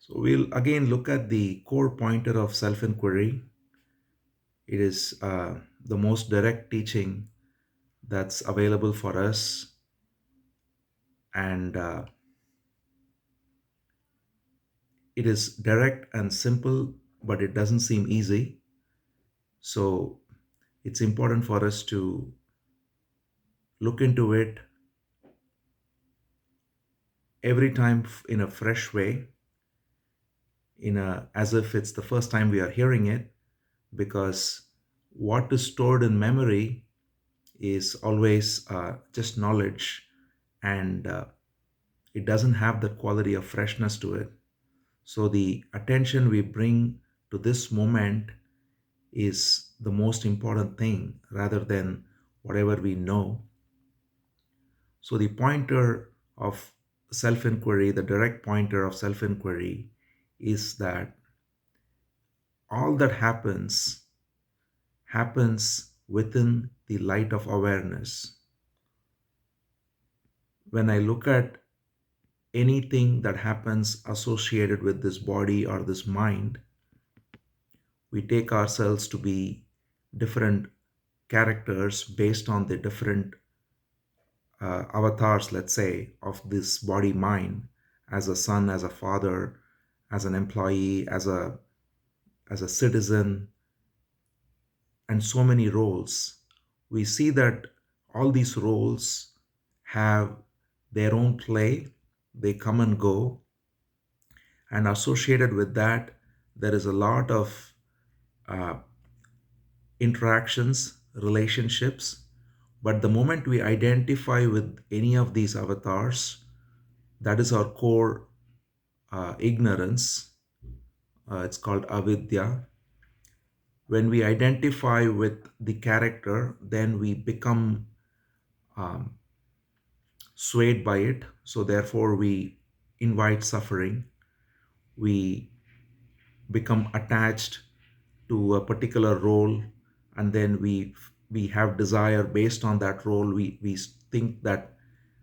So we'll again look at the core pointer of self-inquiry. It is the most direct teaching that's available for us, and it is direct and simple, but it doesn't seem easy. So it's important for us to look into it every time in a fresh way, in a as if it's the first time we are hearing it, because what is stored in memory is always just knowledge, and it doesn't have the quality of freshness to it. So the attention we bring to this moment is the most important thing rather than whatever we know. So the pointer of self inquiry, the direct pointer of self inquiry, is that all that happens within the light of awareness. When I look at anything that happens associated with this body or this mind, we take ourselves to be different characters based on the different avatars, let's say, of this body mind, as a son, as a father, as an employee, as a citizen, and so many roles. We see that all these roles have their own play, they come and go, and associated with that, there is a lot of uh, interactions, relationships. But the moment we identify with any of these avatars, that is our core ignorance. It's called avidya. When we identify with the character, then we become um, swayed by it. So, therefore, we invite suffering. We become attached to a particular role, and then we have desire based on that role. We think that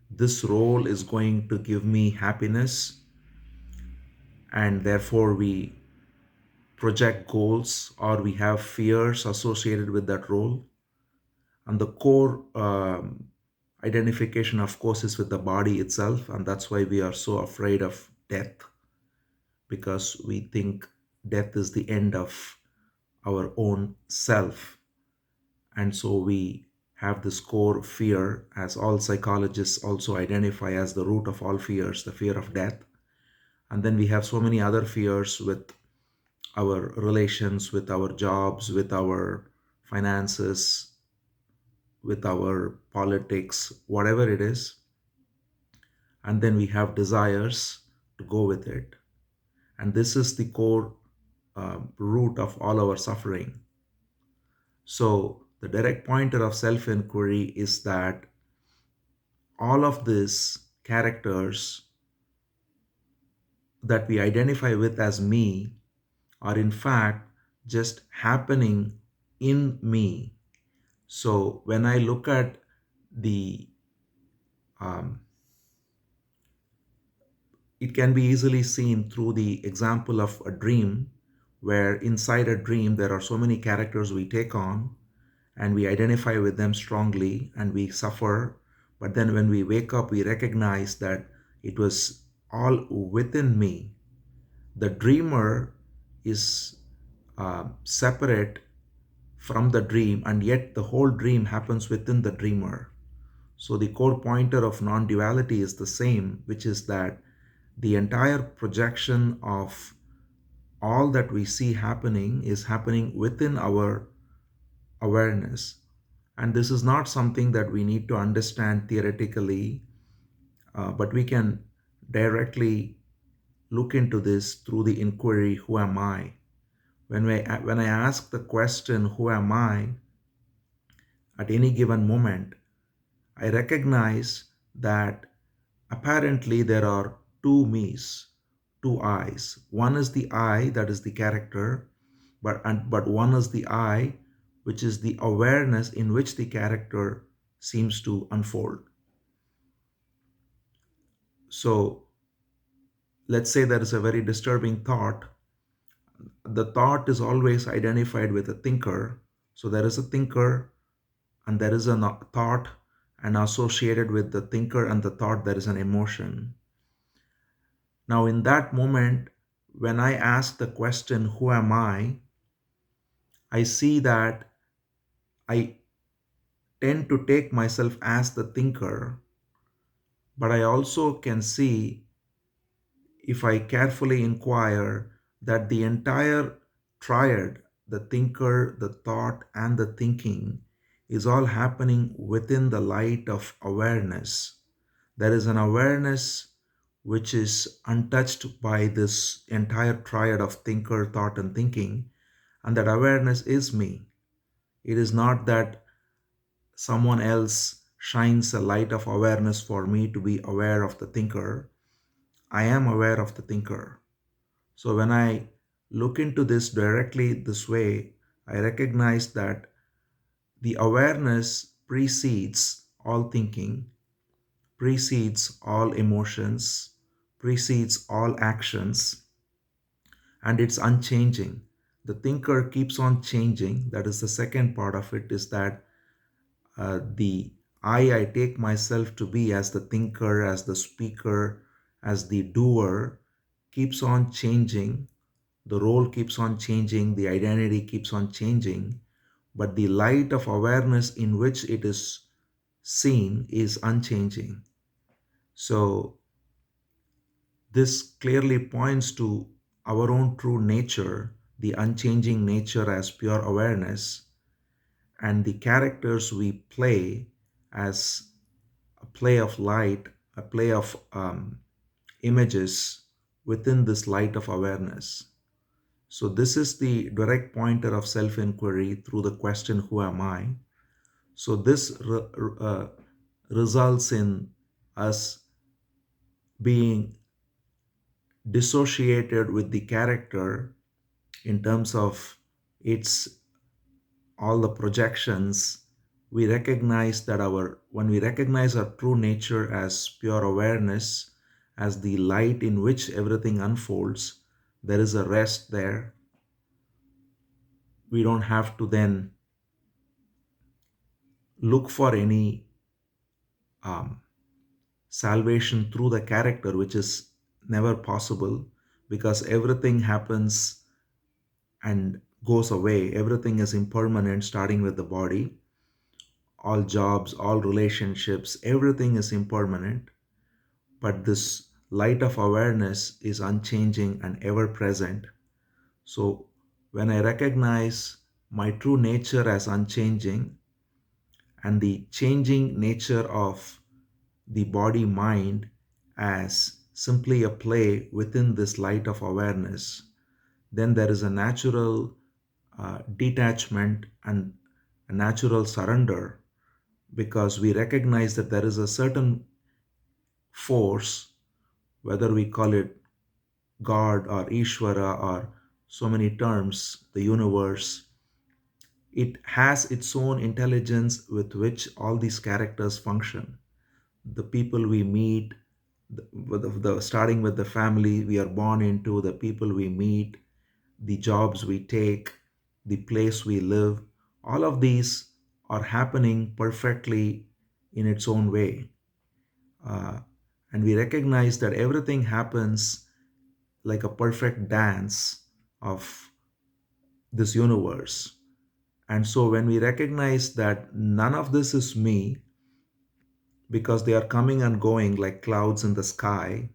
this role is going to give me happiness, and therefore we project goals, or we have fears associated with that role. And the core identification, of course, is with the body itself, and that's why we are so afraid of death, because we think death is the end of our own self. And so we have this core fear, as all psychologists also identify as the root of all fears, the fear of death. And then we have so many other fears with our relations, with our jobs, with our finances, with our politics, whatever it is. And then we have desires to go with it. And this is the core root of all our suffering. So, the direct pointer of self inquiry is that all of these characters that we identify with as me are in fact just happening in me. So when I look at the, um, it can be easily seen through the example of a dream, where inside a dream there are so many characters we take on, and we identify with them strongly and we suffer. But then when we wake up, we recognize that it was all within me. The dreamer is separate from the dream, and yet the whole dream happens within the dreamer. So the core pointer of non duality is the same, which is that the entire projection of all that we see happening is happening within our awareness. And this is not something that we need to understand theoretically, but we can directly look into this through the inquiry, who am I? When I ask the question, who am I, at any given moment, I recognize that apparently there are two me's, two I's. One is the I, that is the character, but one is the I, which is the awareness in which the character seems to unfold. So Let's say there is a very disturbing thought. The thought is always identified with a thinker. So there is a thinker and there is a thought, and associated with the thinker and the thought there is an emotion. Now in that moment, when I ask the question, who am I see that I tend to take myself as the thinker, but I also can see, if I carefully inquire, that the entire triad, the thinker, the thought, and the thinking, is all happening within the light of awareness. There is an awareness which is untouched by this entire triad of thinker, thought, and thinking, and that awareness is me. It is not that someone else shines a light of awareness for me to be aware of the thinker. I am aware of the thinker. So when I look into this directly this way, I recognize that the awareness precedes all thinking, precedes all emotions, precedes all actions, and it's unchanging. The thinker keeps on changing. That is the second part of it, is that the I take myself to be as the thinker, as the speaker, as the doer, keeps on changing. The role keeps on changing, the identity keeps on changing, but the light of awareness in which it is seen is unchanging. So, this clearly points to our own true nature, the unchanging nature as pure awareness, and the characters we play as a play of light, a play of images within this light of awareness. So, this is the direct pointer of self inquiry through the question, who am I? So, this results in us being dissociated with the character in terms of its all the projections. We recognize that when we recognize our true nature as pure awareness, as the light in which everything unfolds, there is a rest there. We don't have to then look for any um, salvation through the character, which is never possible, because everything happens and goes away. Everything is impermanent, starting with the body. All jobs, all relationships, everything is impermanent. But this light of awareness is unchanging and ever present. So when I recognize my true nature as unchanging and the changing nature of the body mind as simply a play within this light of awareness, then there is a natural detachment and a natural surrender, because we recognize that there is a certain force, whether we call it God or Ishvara or so many terms, the universe. It has its own intelligence with which all these characters function. The people we meet, starting with the family we are born into, the people we meet, the jobs we take, the place we live, all of these are happening perfectly in its own way. Uh, and we recognize that everything happens like a perfect dance of this universe. And so when we recognize that none of this is me, because they are coming and going like clouds in the sky,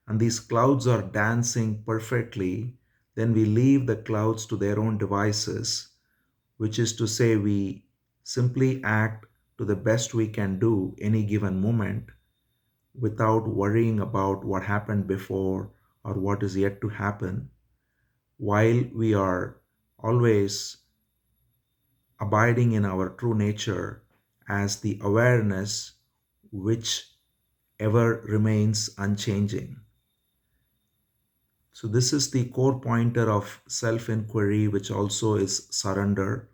and these clouds are dancing perfectly, then we leave the clouds to their own devices, which is to say, we simply act to the best we can do any given moment without worrying about what happened before or what is yet to happen, while we are always abiding in our true nature as the awareness which ever remains unchanging. So, this is the core pointer of self inquiry, which also is surrender.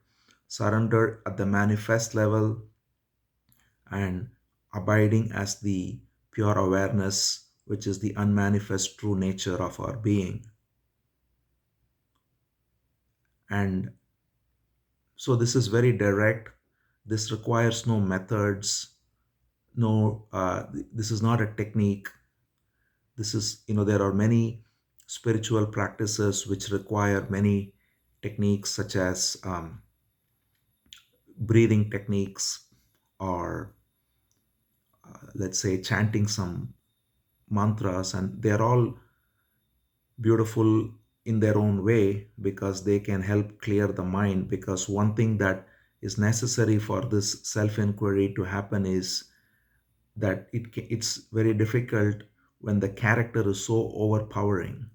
Surrender at the manifest level and abiding as the pure awareness which is the unmanifest true nature of our being. And so this is very direct. This requires no methods, no, this is not a technique. This is, there are many spiritual practices which require many techniques, such as breathing techniques, or let's say chanting some mantras, and they're all beautiful in their own way because they can help clear the mind. Because one thing that is necessary for this self inquiry to happen is that it's very difficult when the character is so overpowering.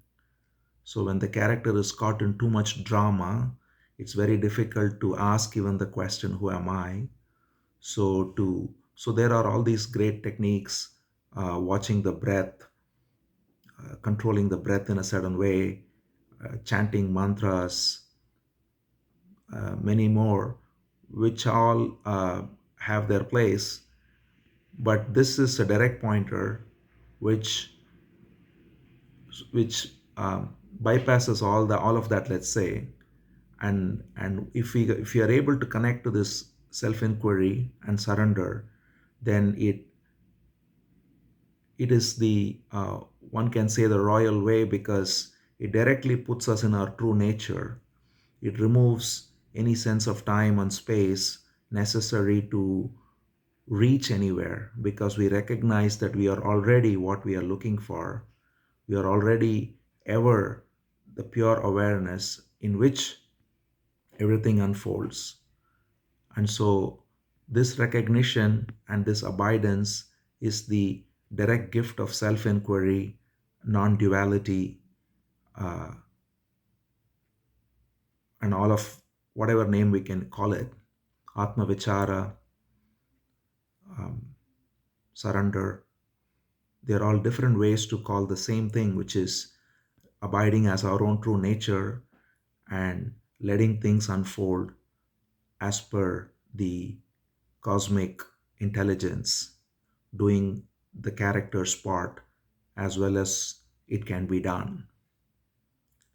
So when the character is caught in too much drama, it's very difficult to ask even the question, who am I? So there are all these great techniques, watching the breath, controlling the breath in a certain way, chanting mantras, many more, which all have their place. But this is a direct pointer which which bypasses all of that, let's say. And if we are able to connect to this self inquiry and surrender, then it is the, one can say, the royal way, because it directly puts us in our true nature. It removes any sense of time and space necessary to reach anywhere, because we recognize that we are already what we are looking for. We are already ever the pure awareness in which everything unfolds. And so, this recognition and this abidance is the direct gift of self inquiry, non duality, uh, and all of whatever name we can call it, Atma Vichara, surrender. They're all different ways to call the same thing, which is abiding as our own true nature and letting things unfold as per the cosmic intelligence, doing the character's part as well as it can be done.